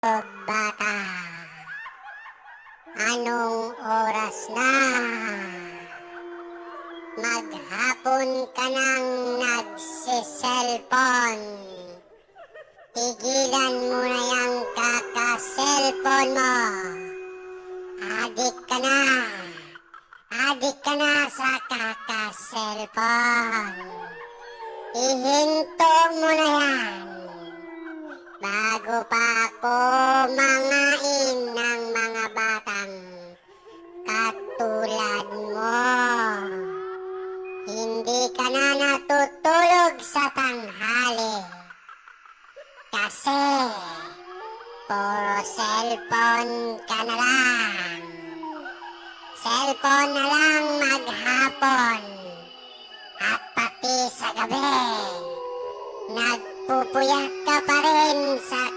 Bata, anong oras na? Maghapon ka nang nagsiselfone. Tigilan mo na yung kaka-cellphone mo. Adik ka na. Adik ka na sa kaka-cellphone. Ihinto mo na yan. Bago pa ako mangain ng mga batang katulad mo. Hindi ka na natutulog sa tanghali. Kasi puro cellphone ka na lang. Cellphone na lang maghapon. At pati sa gabi. Nagpupuyak ka pa rin sa